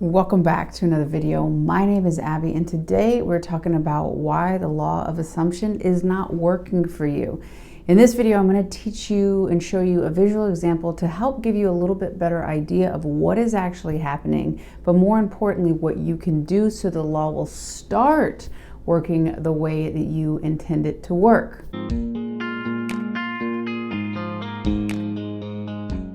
Welcome back to another video. My name is Abby, and today we're talking about why the law of assumption is not working for you. In this video, I'm going to teach you and show you a visual example to help give you a little bit better idea of what is actually happening, but more importantly, what you can do so the law will start working the way that you intend it to work.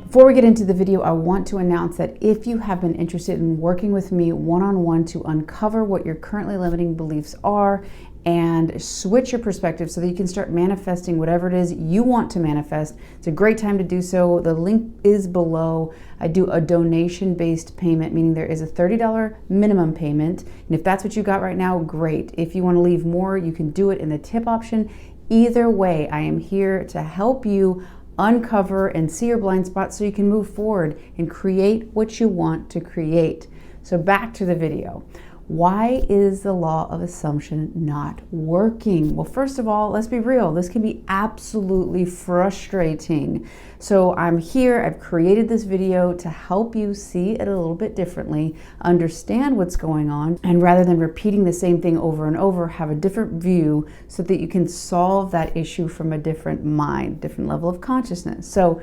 Before we get into the video, I want to announce that if you have been interested in working with me one-on-one to uncover what your currently limiting beliefs are and switch your perspective so that you can start manifesting whatever it is you want to manifest, it's a great time to do so. The link is below. I do a donation-based payment, meaning there is a $30 minimum payment. And if that's what you got right now, great. If you want to leave more, you can do it in the tip option. Either way, I am here to help you uncover and see your blind spots so you can move forward and create what you want to create. So back to the video. Why is the law of assumption not working? Well, first of all, let's be real. This can be absolutely frustrating. So I'm here, I've created this video to help you see it a little bit differently, understand what's going on, and rather than repeating the same thing over and over, have a different view so that you can solve that issue from a different mind, different level of consciousness. So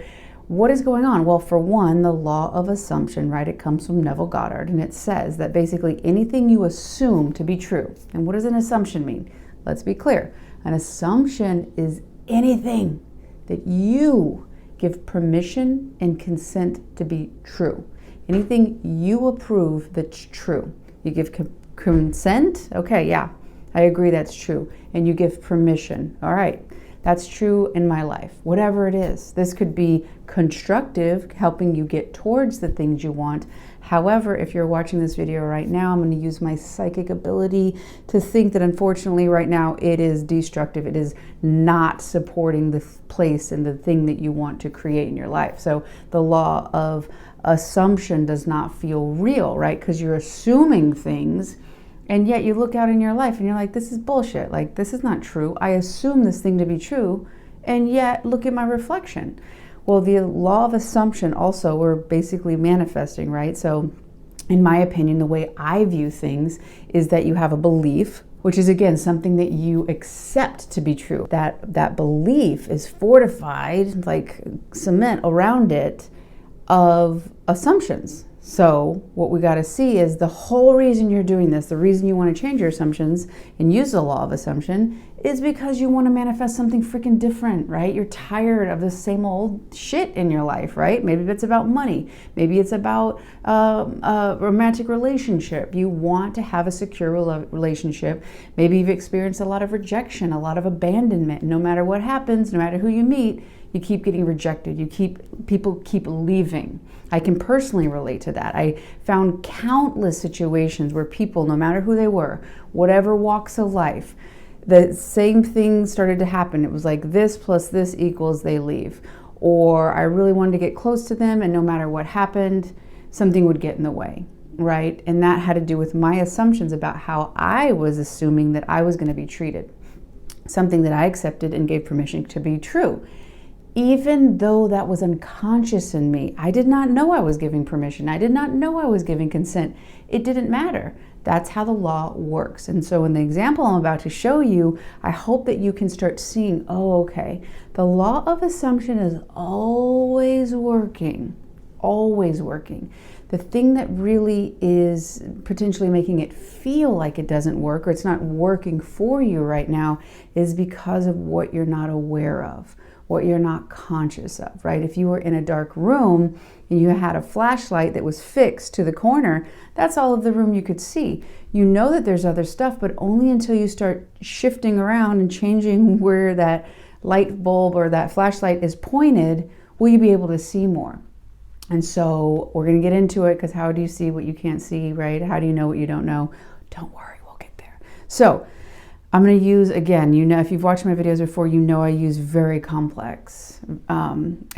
what is going on? Well, for one, the law of assumption, right? It comes from Neville Goddard, and it says that basically anything you assume to be true. And what does an assumption mean? Let's be clear. An assumption is anything that you give permission and consent to be true. Anything you approve that's true. You give consent? Okay, yeah, I agree that's true. And you give permission. All right. That's true in my life, whatever it is. This could be constructive, helping you get towards the things you want. However, if you're watching this video right now, I'm going to use my psychic ability to think that unfortunately right now it is destructive. It is not supporting the place and the thing that you want to create in your life. So the law of assumption does not feel real, right? Because you're assuming things. And yet you look out in your life and you're like, this is bullshit. Like, this is not true. I assume this thing to be true. And yet look at my reflection. Well, the law of assumption also, we're basically manifesting, right? So in my opinion, the way I view things is that you have a belief, which is again, something that you accept to be true. That belief is fortified like cement around it of assumptions. So what we got to see is the whole reason you're doing this, the reason you want to change your assumptions and use the law of assumption is because you want to manifest something freaking different, right? You're tired of the same old shit in your life, right? Maybe it's about money. Maybe it's about a romantic relationship. You want to have a secure relationship. Maybe you've experienced a lot of rejection, a lot of abandonment. No matter what happens, no matter who you meet, you keep getting rejected. People keep leaving. I can personally relate to that. I found countless situations where people, no matter who they were, whatever walks of life, the same thing started to happen. It was like this plus this equals they leave. Or I really wanted to get close to them, and no matter what happened, something would get in the way, right? And that had to do with my assumptions about how I was assuming that I was going to be treated. Something that I accepted and gave permission to be true. Even though that was unconscious in me, I did not know I was giving permission. I did not know I was giving consent. It didn't matter. That's how the law works. And so in the example I'm about to show you, I hope that you can start seeing, oh, okay, the law of assumption is always working, always working. The thing that really is potentially making it feel like it doesn't work or it's not working for you right now is because of what you're not aware of, what you're not conscious of, right? If you were in a dark room and you had a flashlight that was fixed to the corner, that's all of the room you could see. You know that there's other stuff, but only until you start shifting around and changing where that light bulb or that flashlight is pointed, will you be able to see more. And so we're going to get into it because how do you see what you can't see, right? How do you know what you don't know? Don't worry, we'll get there. So I'm going to use, again, you know, if you've watched my videos before, you know I use very complex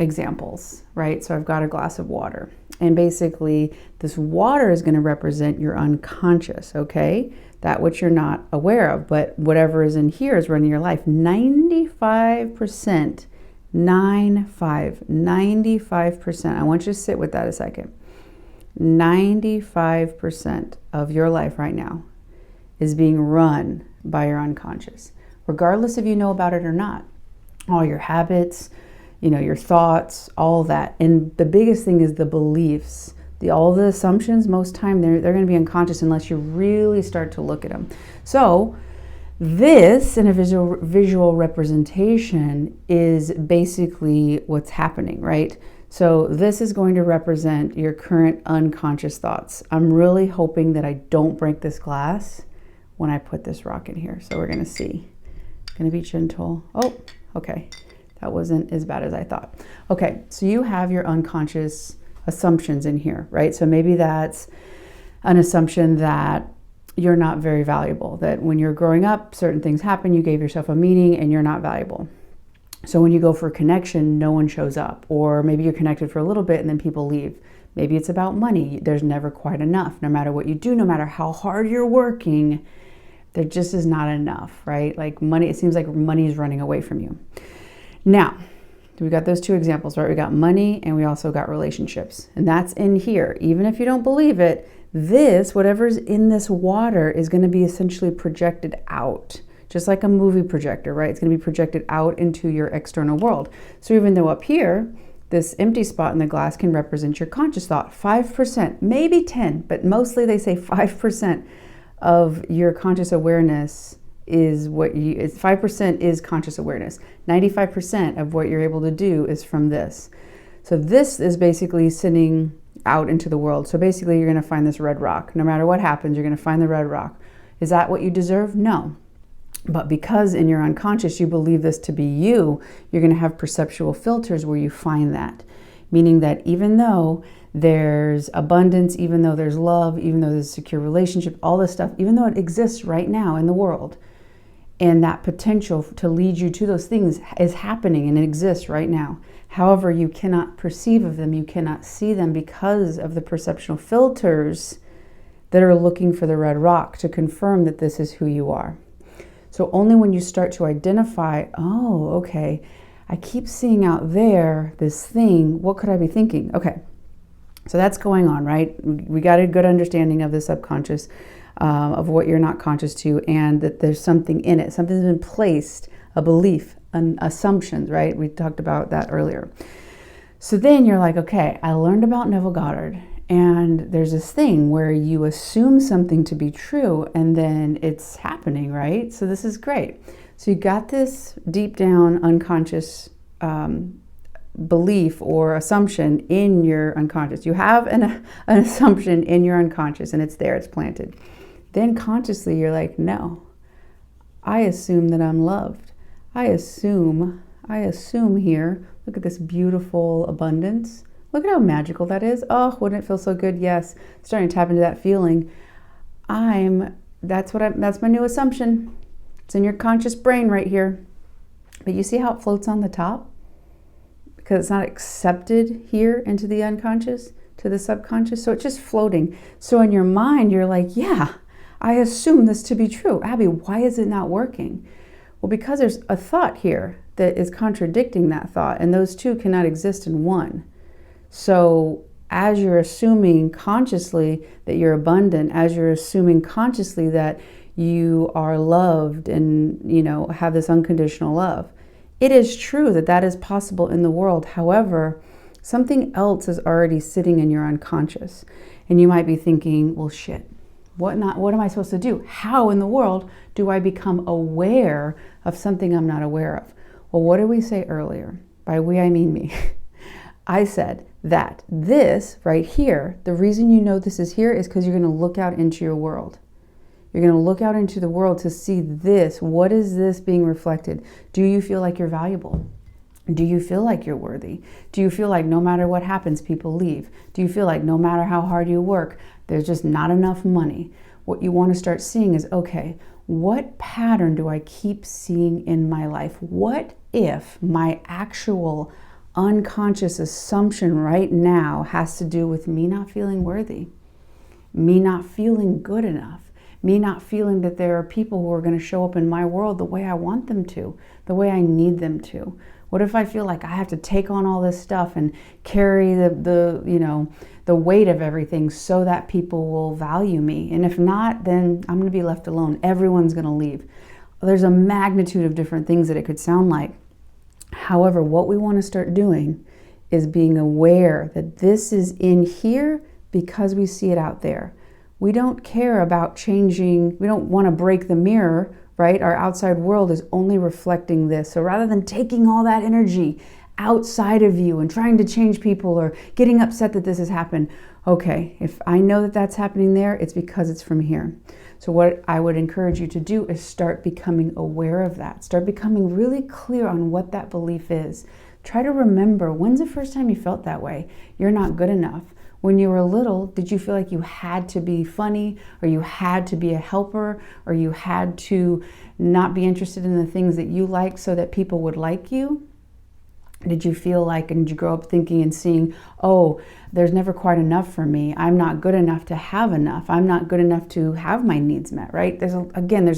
examples, right? So I've got a glass of water. And basically, this water is going to represent your unconscious, okay? That which you're not aware of. But whatever is in here is running your life. 95%, 95%. I want you to sit with that a second. 95% of your life right now is being run by your unconscious, regardless if you know about it or not. All your habits, your thoughts, all that. And the biggest thing is the beliefs. All the assumptions, most time they're going to be unconscious unless you really start to look at them. So this, in a visual representation, is basically what's happening, right? So this is going to represent your current unconscious thoughts. I'm really hoping that I don't break this glass when I put this rock in here. So we're going to see. Going to be gentle. Oh, okay. That wasn't as bad as I thought. Okay, so you have your unconscious assumptions in here, right? So maybe that's an assumption that you're not very valuable, that when you're growing up, certain things happen, you gave yourself a meaning and you're not valuable. So when you go for a connection, no one shows up, or maybe you're connected for a little bit and then people leave. Maybe it's about money. There's never quite enough. No matter what you do, no matter how hard you're working, there just is not enough, right? Like money, it seems like money is running away from you. Now, we got those two examples, right? We got money and we also got relationships. And that's in here. Even if you don't believe it, this, whatever's in this water, is going to be essentially projected out. Just like a movie projector, right? It's going to be projected out into your external world. So even though up here, this empty spot in the glass can represent your conscious thought, 5%, maybe 10, but mostly they say 5% of your conscious awareness is 5% is conscious awareness. 95% of what you're able to do is from this. So this is basically sending out into the world. So basically you're going to find this red rock. No matter what happens, you're going to find the red rock. Is that what you deserve? No. But because in your unconscious you believe this to be you, you're going to have perceptual filters where you find that. Meaning that even though there's abundance, even though there's love, even though there's a secure relationship, all this stuff, even though it exists right now in the world, and that potential to lead you to those things is happening and it exists right now. However, you cannot perceive of them, you cannot see them because of the perceptual filters that are looking for the red rock to confirm that this is who you are. So only when you start to identify, oh, okay, I keep seeing out there this thing, what could I be thinking? Okay, so that's going on, right? We got a good understanding of the subconscious, of what you're not conscious to, and that there's something in it. Something's been placed, a belief, an assumptions, right? We talked about that earlier. So then you're like, okay, I learned about Neville Goddard, and there's this thing where you assume something to be true, and then it's happening, right? So this is great. So you got this deep down unconscious belief or assumption in your unconscious. You have an assumption in your unconscious, and it's there, it's planted. Then consciously you're like, no, I assume that I'm loved. I assume here, look at this beautiful abundance. Look at how magical that is. Oh, wouldn't it feel so good? Yes. Starting to tap into that feeling. That's my new assumption. It's in your conscious brain right here. But you see how it floats on the top? Because it's not accepted here into the unconscious, to the subconscious. So it's just floating. So in your mind, you're like, yeah, I assume this to be true. Abby, why is it not working? Well, because there's a thought here that is contradicting that thought, and those two cannot exist in one. So as you're assuming consciously that you're abundant, as you're assuming consciously that you are loved and, have this unconditional love, it is true that that is possible in the world. However, something else is already sitting in your unconscious. And you might be thinking, well, shit, what am I supposed to do? How in the world do I become aware of something I'm not aware of? Well, what did we say earlier? By we, I mean me. I said that this right here, the reason you know this is here is because you're going to look out into your world. You're going to look out into the world to see this. What is this being reflected? Do you feel like you're valuable? Do you feel like you're worthy? Do you feel like no matter what happens, people leave? Do you feel like no matter how hard you work, there's just not enough money? What you want to start seeing is, okay, what pattern do I keep seeing in my life? What if my actual unconscious assumption right now has to do with me not feeling worthy, me not feeling good enough, me not feeling that there are people who are going to show up in my world the way I want them to, the way I need them to? What if I feel like I have to take on all this stuff and carry the weight of everything so that people will value me? And if not, then I'm going to be left alone. Everyone's going to leave. There's a magnitude of different things that it could sound like. However, what we want to start doing is being aware that this is in here because we see it out there. We don't care about changing. We don't want to break the mirror, right? Our outside world is only reflecting this. So rather than taking all that energy outside of you and trying to change people or getting upset that this has happened, okay, if I know that that's happening there, it's because it's from here. So what I would encourage you to do is start becoming aware of that. Start becoming really clear on what that belief is. Try to remember, when's the first time you felt that way? You're not good enough. When you were little, did you feel like you had to be funny, or you had to be a helper, or you had to not be interested in the things that you like so that people would like you? Did you feel like, and did you grow up thinking and seeing, oh, there's never quite enough for me. I'm not good enough to have enough. I'm not good enough to have my needs met, right? There's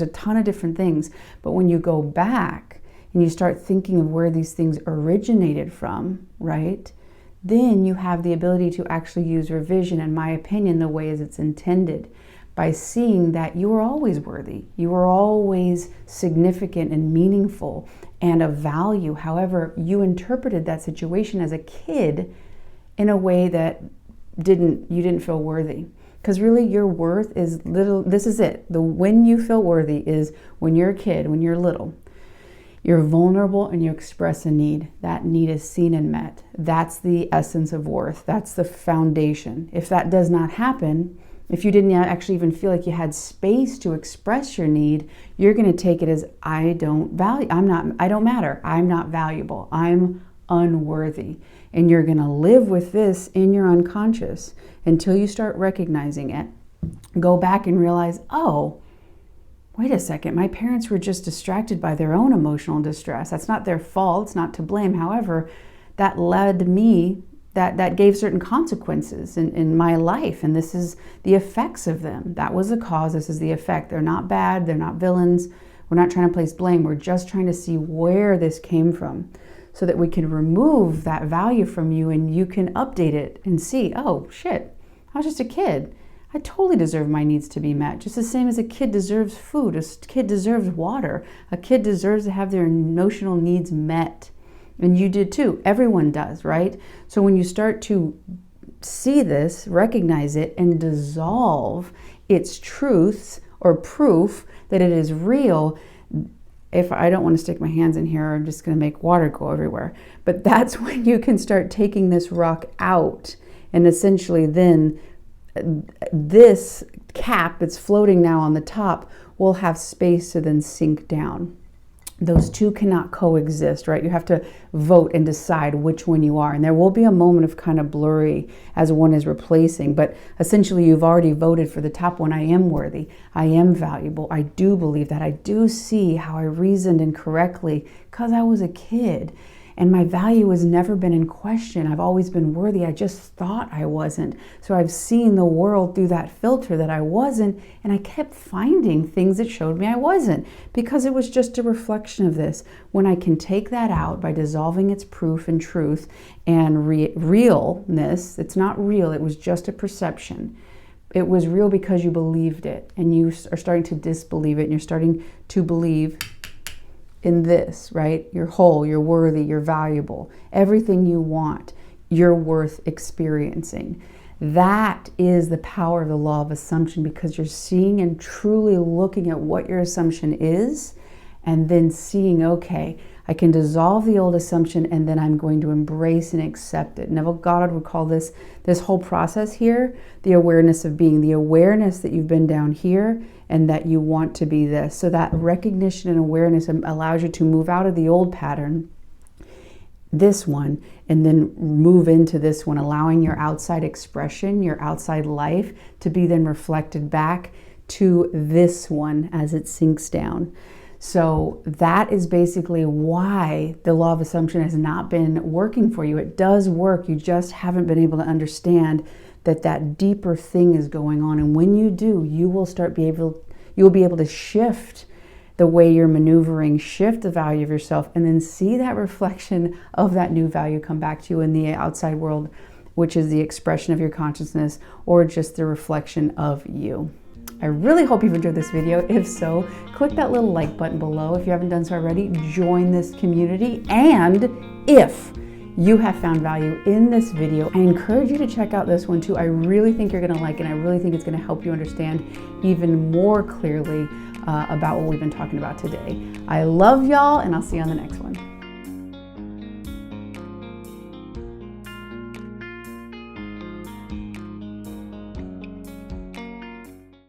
a ton of different things. But when you go back and you start thinking of where these things originated from, right? Then you have the ability to actually use revision, in my opinion, the way as it's intended, by seeing that you were always worthy. You were always significant and meaningful and of value. However, you interpreted that situation as a kid in a way that you didn't feel worthy. Because really your worth is little, this is it. When you feel worthy is when you're a kid, when you're little. You're vulnerable and you express a need. That need is seen and met. That's the essence of worth. That's the foundation. If that does not happen, if you didn't actually even feel like you had space to express your need, you're going to take it as I don't matter. I'm not valuable. I'm unworthy. And you're going to live with this in your unconscious until you start recognizing it. Go back and realize, oh, wait a second, my parents were just distracted by their own emotional distress. That's not their fault, it's not to blame. However, that led me, that gave certain consequences in my life, and this is the effects of them. That was the cause, this is the effect. They're not bad, they're not villains. We're not trying to place blame, we're just trying to see where this came from so that we can remove that value from you and you can update it and see, oh shit, I was just a kid. I totally deserve my needs to be met, just the same as a kid deserves food, a kid deserves water, a kid deserves to have their emotional needs met. And you did too. Everyone does, right? So when you start to see this, recognize it, and dissolve its truths or proof that it is real, if I don't want to stick my hands in here, I'm just going to make water go everywhere. But that's when you can start taking this rock out, and essentially then this cap that's floating now on the top will have space to then sink down. Those two cannot coexist, right? You have to vote and decide which one you are. And there will be a moment of kind of blurry as one is replacing, but essentially you've already voted for the top one. I am worthy. I am valuable. I do believe that. I do see how I reasoned incorrectly because I was a kid. And my value has never been in question. I've always been worthy. I just thought I wasn't. So I've seen the world through that filter that I wasn't, and I kept finding things that showed me I wasn't because it was just a reflection of this. When I can take that out by dissolving its proof and truth and realness, it's not real, it was just a perception. It was real because you believed it, and you are starting to disbelieve it, and you're starting to believe in this, right? You're whole, you're worthy, you're valuable. Everything you want, you're worth experiencing. That is the power of the law of assumption, because you're seeing and truly looking at what your assumption is and then seeing, okay, I can dissolve the old assumption and then I'm going to embrace and accept it. Neville Goddard would call this whole process here, the awareness of being, the awareness that you've been down here and that you want to be this. So that recognition and awareness allows you to move out of the old pattern, this one, and then move into this one, allowing your outside expression, your outside life to be then reflected back to this one as it sinks down. So that is basically why the law of assumption has not been working for you. It does work. You just haven't been able to understand that deeper thing is going on. And when you do, you will be able to shift the way you're maneuvering shift the value of yourself, and then see that reflection of that new value come back to you in the outside world, which is the expression of your consciousness or just the reflection of you. I really hope you've enjoyed this video. If so, click that little like button below. If you haven't done so already, join this community. And if you have found value in this video, I encourage you to check out this one too. I really think you're gonna like it, and I really think it's gonna help you understand even more clearly about what we've been talking about today. I love y'all, and I'll see you on the next one.